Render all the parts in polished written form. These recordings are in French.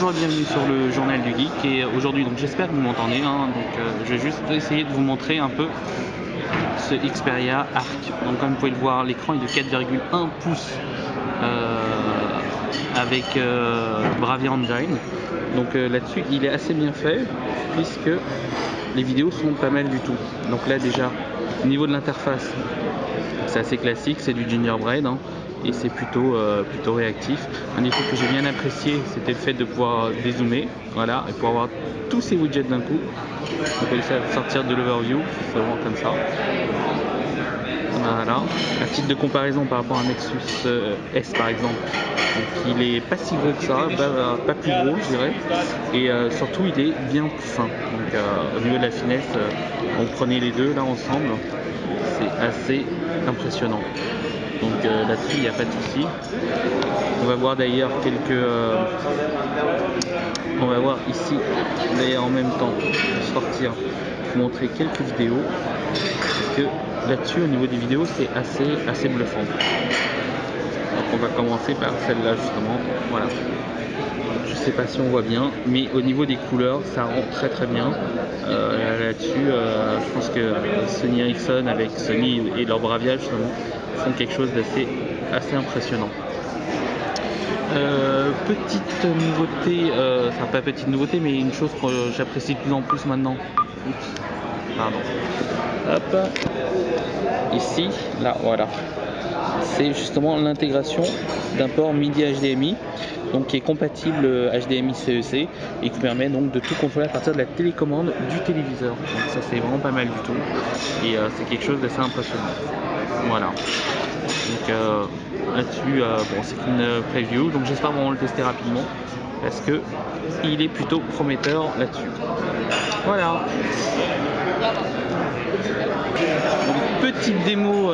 Bonjour et bienvenue sur le journal du geek, et aujourd'hui donc j'espère que vous m'entendez, je vais juste essayer de vous montrer un peu ce Xperia Arc. Donc comme vous pouvez le voir, l'écran est de 4,1 pouces avec Bravia Engine. Donc là-dessus il est assez bien fait puisque les vidéos sont pas mal du tout. Donc là déjà au niveau de l'interface c'est assez classique, c'est du Gingerbread et c'est plutôt réactif. Un des trucs que j'ai bien apprécié, c'était le fait de pouvoir dézoomer, voilà, et pouvoir avoir tous ces widgets d'un coup. On peut essayer de sortir de l'overview, c'est vraiment comme ça. Voilà. À titre de comparaison par rapport à un Nexus S par exemple, donc il est pas si gros que ça, pas plus gros je dirais, et surtout il est bien plus fin. Donc au niveau de la finesse, on prenait les deux là ensemble, c'est assez impressionnant. Donc là-dessus il n'y a pas de souci. On va voir d'ailleurs on va voir ici d'ailleurs en même temps sortir, vous montrer quelques vidéos, parce que là-dessus au niveau des vidéos c'est assez bluffant. Donc on va commencer par celle-là justement, voilà. Je sais pas si on voit bien, mais au niveau des couleurs ça rend très bien. Là-dessus je pense que Sony Ericsson avec Sony et leur Bravia justement font quelque chose d'assez impressionnant. Petite nouveauté, enfin pas petite nouveauté, mais une chose que j'apprécie de plus en plus maintenant. Oups, pardon. Hop, ici, là, voilà. C'est justement l'intégration d'un port MIDI HDMI, donc qui est compatible HDMI CEC et qui permet donc de tout contrôler à partir de la télécommande du téléviseur. Donc ça c'est vraiment pas mal du tout et c'est quelque chose d'assez impressionnant. Voilà. Donc là-dessus, bon, c'est une preview, donc j'espère vraiment le tester rapidement parce que il est plutôt prometteur là-dessus. Voilà. Donc, petite démo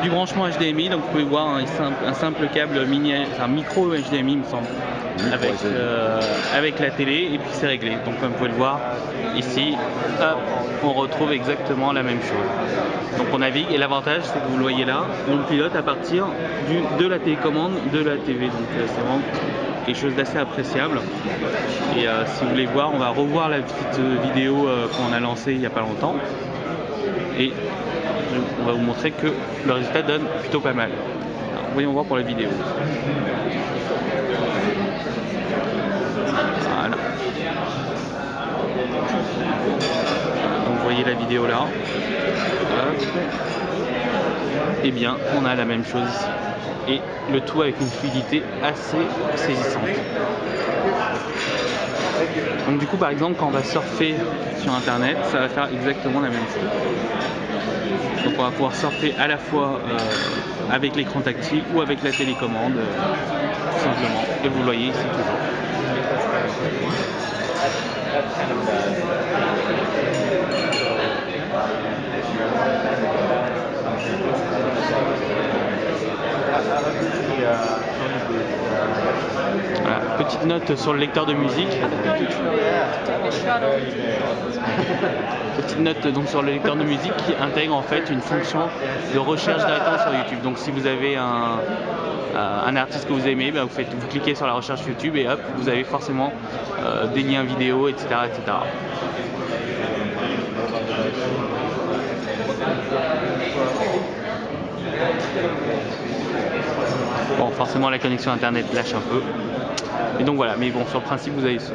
du branchement HDMI. Donc vous pouvez voir un simple câble micro HDMI il me semble, avec la télé, et puis c'est réglé. Donc comme vous pouvez le voir ici, hop, on retrouve exactement la même chose. Donc on navigue, et l'avantage c'est que vous le voyez là, on le pilote à partir de la télécommande de la TV. Donc c'est vraiment quelque chose d'assez appréciable. Et si vous voulez voir, on va revoir la petite vidéo qu'on a lancée il n'y a pas longtemps, et on va vous montrer que le résultat donne plutôt pas mal. Alors, voyons voir pour la vidéo. Voilà. Donc vous voyez la vidéo là. Hop. Et bien on a la même chose ici. Et le tout avec une fluidité assez saisissante. Donc du coup par exemple quand on va surfer sur internet, ça va faire exactement la même chose. Donc on va pouvoir surfer à la fois avec l'écran tactile ou avec la télécommande, tout simplement. Et vous le voyez ici toujours. Voilà, petite note sur le lecteur de musique. Petite note donc sur le lecteur de musique qui intègre en fait une fonction de recherche directement sur YouTube. Donc si vous avez un artiste que vous aimez, ben vous cliquez sur la recherche YouTube et hop, vous avez forcément des liens vidéo, etc. Bon, forcément la connexion internet lâche un peu. Et donc voilà, mais bon, sur le principe vous avez ça.